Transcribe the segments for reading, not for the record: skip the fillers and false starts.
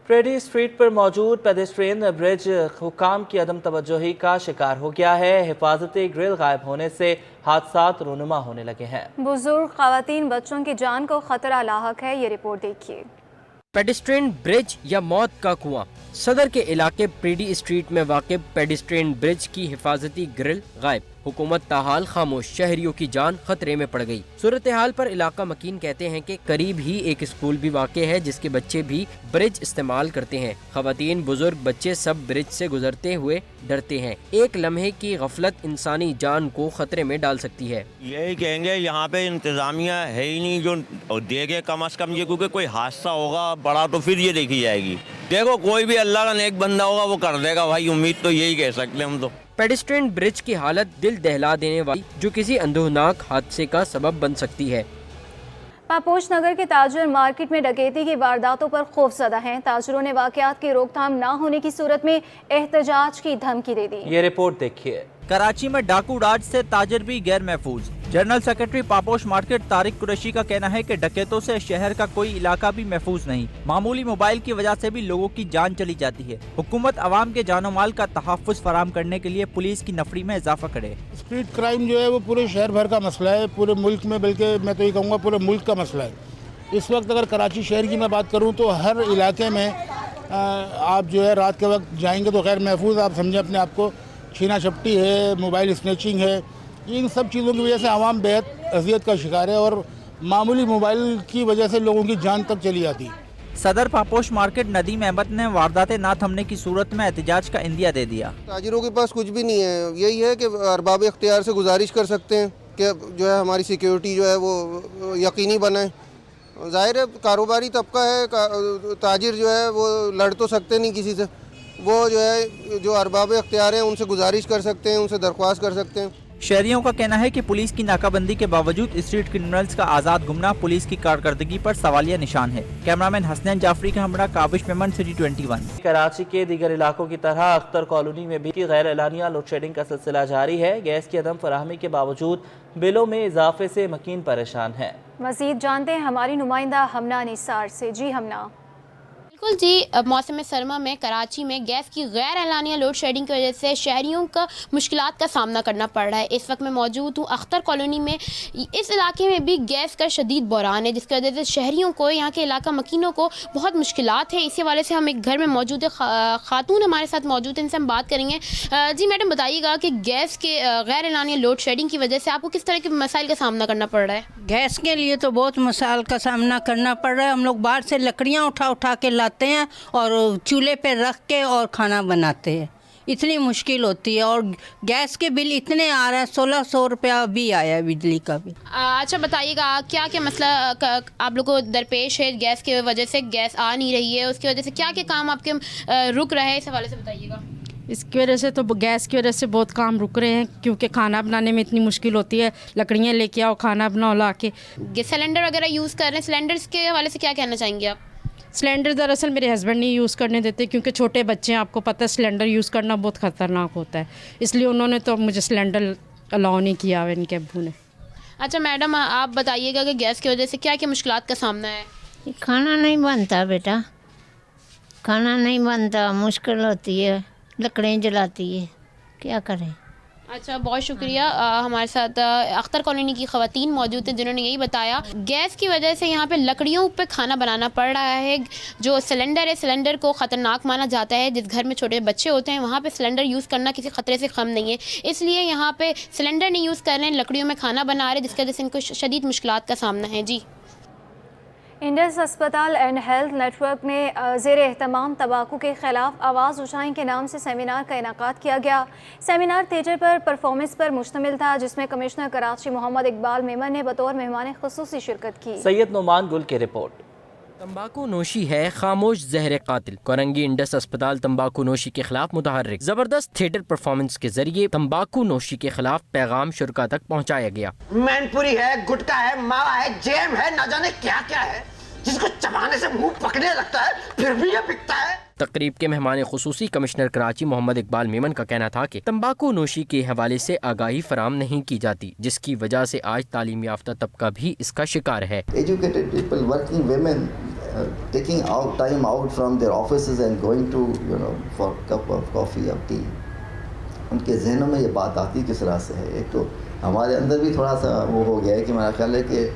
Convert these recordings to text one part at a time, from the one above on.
Pretty street पर मौजूद pedestrian bridge हुकाम की अदम तवज्जोही का शिकार हो गया है। हिफाजती ग्रिल गायब होने से हादसात रूनुमा होने लगे हैं। बुजुर्ग, खवातीन, बच्चों की जान को खतरा लाहक है। ये रिपोर्ट देखिए। पेडेस्ट्रियन ब्रिज या मौत का कुआं। सदर के इलाके प्रेडी स्ट्रीट में वाक़िब पेडेस्ट्रियन ब्रिज की हिफाजती ग्रिल गायब। हुकूमत ताहाल खामोश, शहरियों की जान खतरे में पड़ गई। सूरत हाल पर इलाका मकीन कहते हैं कि करीब ही एक स्कूल भी वाक़े है जिसके बच्चे भी ब्रिज इस्तेमाल करते हैं। खवातीन, बुजुर्ग, बच्चे सब ब्रिज से गुजरते हुए डरते हैं। एक लम्हे की गफलत इंसानी जान को खतरे में डाल सकती है। यही कहेंगे यहाँ पे इंतजामिया है ही नहीं जो देखे कम अज कम ये, क्योंकि कोई हादसा होगा बड़ा तो फिर ये देखी जाएगी। देखो कोई भी अल्लाह का नेक बंदा होगा वो कर देगा भाई, उम्मीद तो यही कह सकते हैं हम तो। पेडेस्ट्रियन ब्रिज की हालत दिल दहला देने वाली जो किसी अंदोनाक हादसे का सबब बन सकती है। पापोश नगर के ताजर मार्केट में डकैती की वारदातों पर खौफजदा हैं। ताजरों ने वाकयात की रोकथाम न होने की सूरत में एहतजाज की धमकी दे दी। ये रिपोर्ट देखिए। कराची में डाकू राज से ताजर भी गैर महफूज। General secretary Paposh market Tariq Qureshi का कहना है कि डकैतों से शहर का कोई इलाका भी महफूज नहीं। मामूली मोबाइल की वजह से भी लोगों की जान चली जाती है। हुकूमत अवाम के जानो माल का तहफ़्फ़ुज़ फराहम करने के लिए पुलिस की नफरी में इजाफा करे। स्ट्रीट क्राइम जो है वो पूरे शहर भर का मसला है, पूरे मुल्क में, बल्कि मैं तो ये कहूँगा पूरे मुल्क का मसला है। इस वक्त अगर कराची शहर की मैं बात करूँ तो हर इलाके में आप जो है रात के वक्त जाएंगे तो गैर महफूज आप समझें अपने आप को। छीना झपटी है, मोबाइल स्नैचिंग है, इन सब चीज़ों की वजह से आवाम बेहद अजियत का शिकार है और मामूली मोबाइल की वजह से लोगों की जान तक चली जाती है। सदर पापोश मार्केट नदीम अहमद ने वारदातें ना थमने की सूरत में एहतजाज का इंदिया दे दिया। ताजिरों के पास कुछ भी नहीं है, यही है कि अरबाब इख्तियार से गुजारिश कर सकते हैं कि जो है हमारी सिक्योरिटी जो है वो यकीनी बनाए। ज़ाहिर है कारोबारी तबका है, ताजिर जो है वो लड़ तो सकते नहीं किसी से, वो जो है जो अरबाब इख्तियार हैं उनसे गुजारिश कर सकते हैं, उनसे दरख्वास्त कर सकते हैं। शहरियों का कहना है कि पुलिस की नाकाबंदी के बावजूद स्ट्रीट क्रिमिनल्स का आज़ाद घूमना पुलिस की कारकर्दगी पर सवालिया निशान है। कैमरामैन हसनैन जाफरी का हमरा काबिश मेमन, सिटी 21। कराची के दीगर इलाकों की तरह अख्तर कॉलोनी में भी गैर एलानिया लोड शेडिंग का सिलसिला जारी है। गैस की अदम फराहमी के बावजूद बिलों में इजाफे से मकीन परेशान है। मजीद जानते हैं हमारी नुमाइंदा हमना निसार से। जी हमना। बिल्कुल जी, मौसम सरमा में कराची में गैस की गैर एलानिया लोड शेडिंग की वजह से शहरियों का मुश्किलात का सामना करना पड़ रहा है। इस वक्त मैं मौजूद हूँ अख्तर कॉलोनी में। इस इलाके में भी गैस का शदीद बहरान है जिसकी वजह से शहरियों को, यहाँ के इलाका मकीनों को बहुत मुश्किलात है। इसी वाले से हम एक घर में मौजूद है, खातून हमारे साथ मौजूद है, इनसे हम बात करेंगे। जी मैडम, बताइएगा कि गैस के गैर एलानिया लोड शेडिंग की वजह से आपको किस तरह के मसाइल का सामना करना पड़ रहा है? गैस के लिए तो बहुत मसाइल का सामना करना पड़ रहा है। हम लोग बाहर से लकड़ियाँ उठा के लाते हैं और चूल्हे पे रख के और खाना बनाते हैं। इतनी मुश्किल होती है और गैस के बिल इतने आ रहे हैं, 1600 रुपया भी आया है बिजली का बिल। अच्छा बताइएगा क्या क्या मसला आप लोग को दरपेश है? गैस की वजह से गैस आ नहीं रही है, उसकी वजह से क्या क्या काम आपके रुक रहे हैं, इस हवाले से बताइएगा। इसकी वजह से तो गैस की वजह से बहुत काम रुक रहे हैं क्योंकि खाना बनाने में इतनी मुश्किल होती है। लकड़ियाँ लेके आओ, खाना बनाओ ला के। सिलेंडर वगैरह यूज़ कर रहे हैं, सिलेंडर्स के हवाले से क्या कहना चाहेंगे आप? सिलेंडर दरअसल मेरे हस्बैंड नहीं यूज़ करने देते क्योंकि छोटे बच्चे हैं, आपको पता है सिलेंडर यूज़ करना बहुत ख़तरनाक होता है, इसलिए उन्होंने तो मुझे सिलेंडर अलाउ नहीं किया है इनके अब्बू ने। अच्छा मैडम, आप बताइएगा कि गैस की वजह से क्या क्या मुश्किलात का सामना है? खाना नहीं बनता बेटा, खाना नहीं बनता, मुश्किल होती है, लकड़ियाँ जलाती है, क्या करें। अच्छा, बहुत शुक्रिया। हमारे साथ अख्तर कॉलोनी की ख़वातीन मौजूद हैं जिन्होंने यही बताया गैस की वजह से यहाँ पे लकड़ियों पे खाना बनाना पड़ रहा है। जो सिलेंडर है, सिलेंडर को ख़तरनाक माना जाता है। जिस घर में छोटे बच्चे होते हैं वहाँ पे सिलेंडर यूज़ करना किसी ख़तरे से कम नहीं है, इसलिए यहाँ पे सिलेंडर नहीं यूज़ कर रहे हैं, लकड़ियों में खाना बना रहे हैं, जिसकी वजह से इनको शदीद मुश्किलात का सामना है। जी, इंडस अस्पताल एंड हेल्थ नेटवर्क ने ज़ेर एहतमाम तंबाकू के ख़िलाफ़ आवाज़ उठाएं के नाम से सेमिनार का इनेकाद किया गया। सेमिनार तेजर पर परफॉर्मेंस पर मुश्तमिल था जिसमें कमिश्नर कराची मोहम्मद इकबाल मेमन ने बतौर मेहमान ख़ुसूसी शिरकत की। सैयद नुमान गुल की रिपोर्ट। तंबाकू नोशी है खामोश जहर कातिल। कोरंगी इंडस अस्पताल तंबाकू नोशी के खिलाफ मुतहर्रिक। जबरदस्त थिएटर परफॉर्मेंस के जरिए तंबाकू नोशी के खिलाफ पैगाम शुरका तक पहुँचाया गया। मैनपुरी है, गुटखा है, मावा है, जेम है, न जाने क्या क्या है, जिसको चबाने से मुंह पकने लगता है फिर भी ये बिकता है। तकरीब के मेहमान खुसूसी कमिश्नर कराची मोहम्मद इकबाल मेमन का कहना था कि तंबाकू नोशी के हवाले से आगाही फराम नहीं की जाती, जिसकी वजह से आज तालीम याफ्ता तबका भी इसका शिकार है। Educated people, working women taking out time out from their offices and going to, for a cup of coffee or tea. ان کے ذہنوں میں یہ بات آتی کس طرح سے ہے. ایک تو ہمارے اندر بھی تھوڑا سا وہ ہو گیا ہے کہ میرا خیال ہے کہ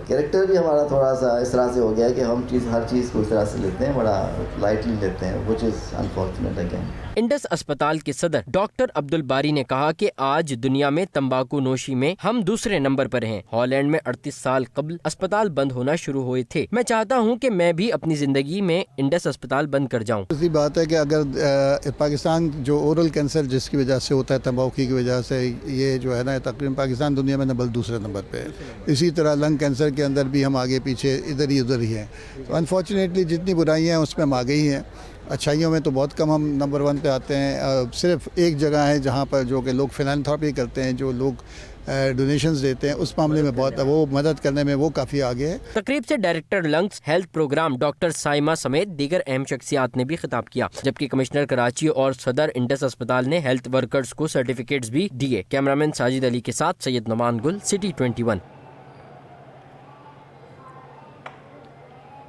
کریکٹر بھی ہمارا تھوڑا سا اس طرح سے ہو گیا ہے کہ ہم ہر چیز کو اس طرح سے لیتے ہیں, بڑا لائٹلی لیتے ہیں, which is unfortunate again. Indus اسپتال کے صدر ڈاکٹر عبد الباری نے کہا کہ آج دنیا میں تمباکو نوشی میں ہم دوسرے نمبر پر ہیں. ہالینڈ میں 38 سال قبل اسپتال بند ہونا شروع ہوئے تھے. میں چاہتا ہوں کہ میں بھی اپنی زندگی میں انڈس اسپتال بند کر جاؤں. دوسری بات ہے کہ اگر پاکستان جو اورل کینسر جس کی وجہ سے ہوتا ہے تمباکو کی وجہ سے, یہ جو ہے نا تقریباً پاکستان دنیا میں نمبر دوسرے نمبر پہ ہے. اسی طرح لنگ کینسر کے اندر بھی ہم آگے پیچھے ادھر ہی ہیں. تو انفارچونیٹلی جتنی برائیاں ہیں اس میں ہم آگے ہی ہیں, اچھائیوں میں تو بہت کم ہم نمبر 1 پہ آتے ہیں. صرف ایک جگہ ہے جہاں پر جو کہ لوگ فلانتھراپی کرتے ہیں, جو لوگ ڈونیشنز دیتے ہیں, اس معاملے میں بہت وہ مدد کرنے میں وہ کافی آگے ہے. تقریب سے director lungs health programme doctor Saima سمیت دیگر اہم شخصیات نے بھی خطاب کیا, جبکہ کمشنر کراچی اور صدر انڈس اسپتال نے ہیلتھ ورکرز کو سرٹیفکیٹس بھی دیے. کیمرامین ساجد علی کے ساتھ سید نعمان گل, سٹی 21.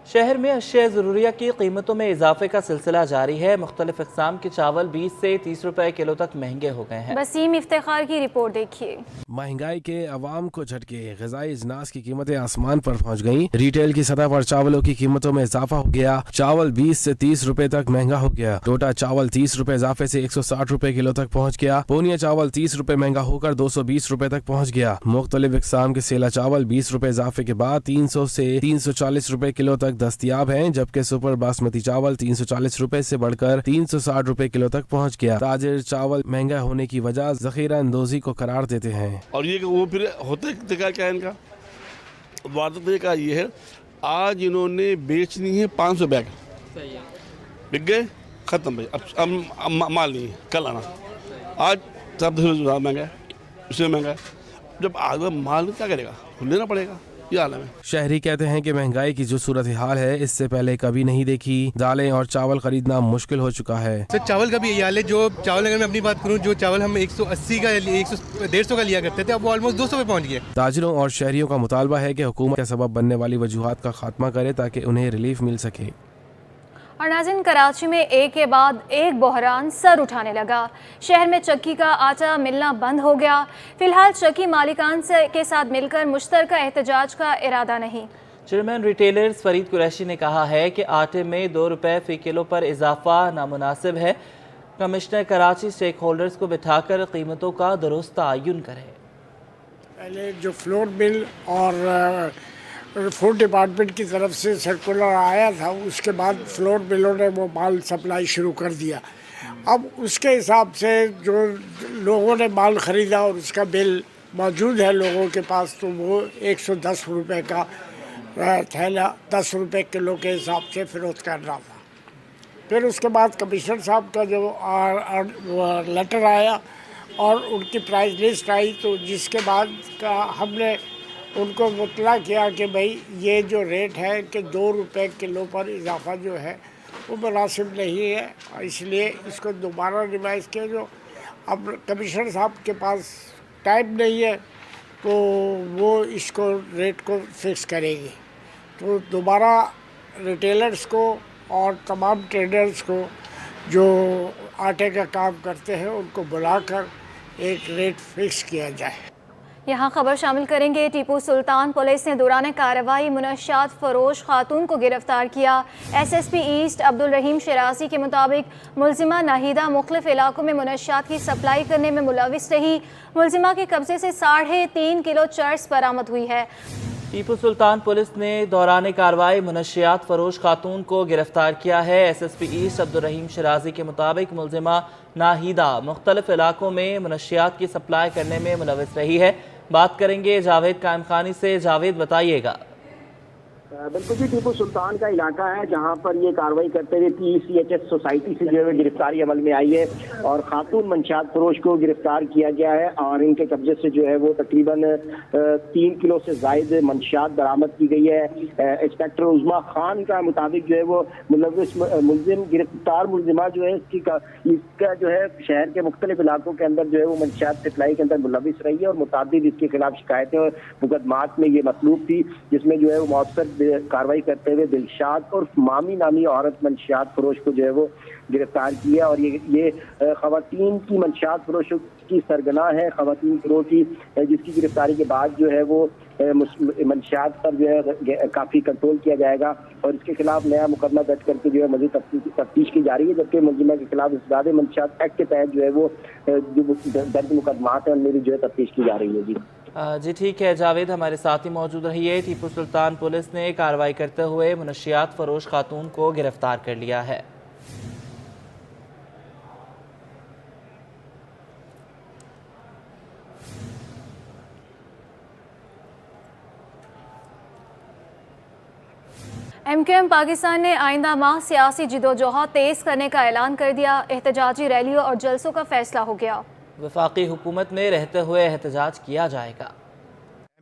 شہر میں اشیاء ضروریہ کی قیمتوں میں اضافے کا سلسلہ جاری ہے. مختلف اقسام کے چاول 20 سے 30 روپے کلو تک مہنگے ہو گئے ہیں. وسیم افتخار کی رپورٹ دیکھیے. مہنگائی کے عوام کو جھٹکے, غذائی اجناس کی قیمتیں آسمان پر پہنچ گئیں. ریٹیل کی سطح پر چاولوں کی قیمتوں میں اضافہ ہو گیا. چاول 20 سے 30 روپے تک مہنگا ہو گیا. ٹوٹا چاول 30 روپے اضافے سے 160 روپے کلو تک پہنچ گیا. پونیا چاول 30 روپے مہنگا ہو کر 220 روپے تک پہنچ گیا. مختلف اقسام کے سیلا چاول 20 روپے اضافے کے بعد 300 سے 340 روپے کلو تک دستیاب ہیں, جبکہ سپر باسمتی چاول 340 روپے سے بڑھ کر 360 روپے کلو تک پہنچ گیا. تاجر چاول مہنگا ہونے کی وجہ ذخیرہ اندوزی کو قرار دیتے ہیں. اور یہ کہ وہ پھر ہوتا کیا ہے ان کا واردات کا یہ ہے, آج انہوں نے بیچنی ہے 500 بیگ, بک گئے ختم بھائی, اب مال نہیں ہے, کل آنا. آج سب مہنگا ہے, اس سے مہنگا ہے. جب آج مال کیا کرے گا, لینا پڑے گا. شہری کہتے ہیں کہ مہنگائی کی جو صورتحال ہے اس سے پہلے کبھی نہیں دیکھی. دالیں اور چاول خریدنا مشکل ہو چکا ہے. سر چاول کا بھی یہی حال ہے. جو چاول اگر میں اپنی بات کروں, جو چاول ہم 180 کا 150 کا لیا کرتے تھے, اب وہ آلموسٹ 200 پہ پہنچ گئے. تاجروں اور شہریوں کا مطالبہ ہے کہ حکومت کا سبب بننے والی وجوہات کا خاتمہ کرے تاکہ انہیں ریلیف مل سکے. اور ناظرین, کراچی میں ایک کے بعد ایک بحران سر اٹھانے لگا. شہر میں چکی کا آٹا ملنا بند ہو گیا. فی الحال چکی مالکان کے ساتھ مل کر مشترکہ احتجاج کا ارادہ نہیں. چیئرمین ریٹیلرز فرید قریشی نے کہا ہے کہ آٹے میں 2 روپے فی کلو پر اضافہ نامناسب ہے. کمشنر کراچی سٹیک ہولڈرز کو بٹھا کر قیمتوں کا درست تعین کرے. پہلے جو فلور بل اور فوڈ ڈپارٹمنٹ کی طرف سے سرکولر آیا تھا, اس کے بعد فلور بلوں نے وہ مال سپلائی شروع کر دیا. اب اس کے حساب سے جو لوگوں نے مال خریدا اور اس کا بل موجود ہے لوگوں کے پاس, تو وہ 110 روپے کا تھیلا 10 روپے کلو کے حساب سے فروخت کر رہا تھا. پھر اس کے بعد کمشنر صاحب کا جو لیٹر آیا اور ان کی پرائز لسٹ آئی, تو جس کے بعد ہم نے ان کو مطلع کیا کہ بھائی یہ جو ریٹ ہے کہ 2 روپے کلو پر اضافہ جو ہے وہ مناسب نہیں ہے, اس لیے اس کو دوبارہ ریوائز کیا. جو اب کمشنر صاحب کے پاس ٹائم نہیں ہے تو وہ اس کو ریٹ کو فکس کرے گی. تو دوبارہ ریٹیلرز کو اور تمام ٹریڈرز کو جو آٹے کا کام کرتے ہیں ان کو بلا کر ایک ریٹ فکس کیا جائے. یہاں خبر شامل کریں گے. ٹیپو سلطان پولیس نے دوران کارروائی منشیات فروش خاتون کو گرفتار کیا. ایس ایس پی ایسٹ عبد الرحیم شرازی کے مطابق ملزمہ ناہیدہ مختلف علاقوں میں منشیات کی سپلائی کرنے میں ملوث رہی. ملزمہ کے قبضے سے 3.5 کلو چرس برآمد ہوئی ہے. ٹیپو سلطان پولیس نے دوران کارروائی منشیات فروش خاتون کو گرفتار کیا ہے. ایس ایس پی ایسٹ عبد الرحیم شرازی کے مطابق ملزمہ ناہیدہ مختلف علاقوں میں منشیات کی سپلائی کرنے میں ملوث رہی ہے. بات کریں گے جاوید قائم خانی سے. جاوید بتائیے گا. بالکل جی, ٹیپو سلطان کا علاقہ ہے جہاں پر یہ کارروائی کرتے ہوئے PCHS سوسائٹی سے جو ہے گرفتاری عمل میں آئی ہے اور خاتون منشیات فروش کو گرفتار کیا گیا ہے اور ان کے قبضے سے جو ہے وہ تقریباً 3 کلو سے زائد منشیات برآمد کی گئی ہے. انسپیکٹر عظما خان کا مطابق جو ہے وہ ملوث ملزم گرفتار ملزمہ جو ہے اس کا جو ہے شہر کے مختلف علاقوں کے اندر جو ہے وہ منشیات سپلائی کے اندر ملوث رہی ہے اور متعدد اس کے خلاف شکایتیں اور مقدمات میں یہ مطلوب تھی, جس میں جو ہے وہ مؤثر कार्रवाई करते हुए दिलशाद और मामी नामी औरत मंशियात फरोश को जो है वो गिरफ्तार किया। और ये खवातीन की मंशियात फरोशों की सरगना है, खवातीन गिरोह की, जिसकी गिरफ्तारी के बाद जो है वो मंशियात पर जो है काफ़ी कंट्रोल किया जाएगा और इसके खिलाफ नया मुकदमा दर्ज करके जो है मज़ीद तफ्तीश की जा रही है। जबकि मुलजिमा के खिलाफ इसदाद मंशियात एक्ट के तहत जो है वो जो दर्ज मुकदमात हैं उनमें भी जो है तफ्तीश की जा रही है। जी ठीक है जावेद, हमारे साथ ही मौजूद रहिए। टीपू सुल्तान पुलिस ने कार्रवाई करते हुए मुनशियात फरोश खातून को गिरफ्तार कर लिया है। MQM पाकिस्तान ने आइंदा माह सियासी जिदोजहद तेज़ करने का ऐलान कर दिया। एहतजाजी रैलियों और जलसों का फैसला हो गया। वफाकी हुकूमत में रहते हुए एहतजाज किया जाएगा।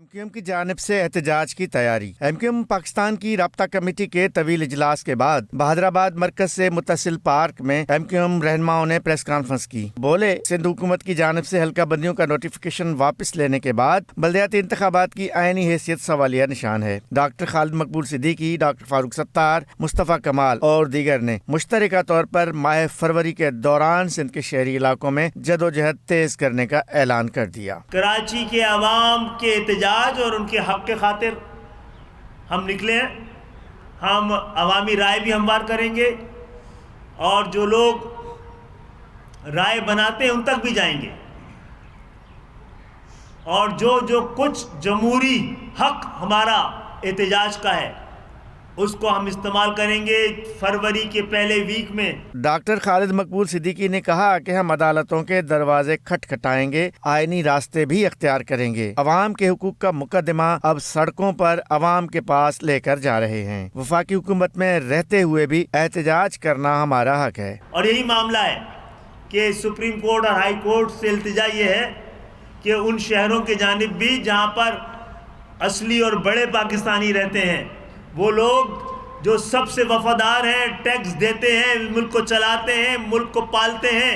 MQM की जानिब से एहतजाज की तैयारी। MQM पाकिस्तान की राब्ता कमेटी के तवील इजलास के बाद बहादुराबाद मरकज से मुत्तसिल पार्क में MQM रहनुमाओं ने प्रेस कॉन्फ्रेंस की। बोले, सिंध हुकूमत की जानिब से हल्का बंदियों का नोटिफिकेशन वापस लेने के बाद बल्दियाती इंतखाबात की आईनी हैसियत सवालिया निशान है। डॉक्टर खालिद मकबूल सिद्दीकी, डॉक्टर फारूक सत्तार, मुस्तफ़ा कमाल और दीगर ने मुश्तरका तौर पर माह फरवरी के दौरान सिंध के शहरी इलाकों में जदोजहद तेज करने का ऐलान कर दिया। कराची के अवाम के एहतजाज और उनके हक के खातिर हम निकले हैं। हम अवामी राय भी हमवार करेंगे और जो लोग राय बनाते हैं उन तक भी जाएंगे और जो कुछ जमहूरी हक हमारा एहतजाज का है उसको हम इस्तेमाल करेंगे फरवरी के पहले वीक में। डॉक्टर खालिद मकबूल सिद्दीकी ने कहा कि हम अदालतों के दरवाजे खटखटाएंगे, आईनी रास्ते भी अख्तियार करेंगे। अवाम के हुकूक का मुकदमा अब सड़कों पर अवाम के पास लेकर जा रहे हैं। वफाकी हुकूमत में रहते हुए भी एहतजाज करना हमारा हक है। और यही मामला है कि सुप्रीम कोर्ट और हाई कोर्ट से इल्तिजा ये है कि उन शहरों के जानिब भी जहाँ पर असली और बड़े पाकिस्तानी रहते हैं, वो लोग जो सबसे वफादार हैं, टैक्स देते हैं, मुल्क को चलाते हैं, मुल्क को पालते हैं,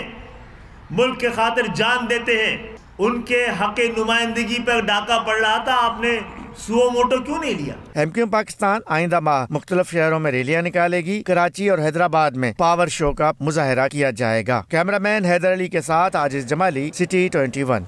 मुल्क के खातिर जान देते हैं, उनके हक नुमाइंदगी पर डाका पड़ रहा था। आपने सुओ मोटो क्यों नहीं लिया? MQM पाकिस्तान आइंदा माह मुख्तलिफ शहरों में रैलियां निकालेगी। कराची और हैदराबाद में पावर शो का मुजाहरा किया जाएगा। कैमरामैन हैदर अली के साथ आजिज जमाली, सिटी 21।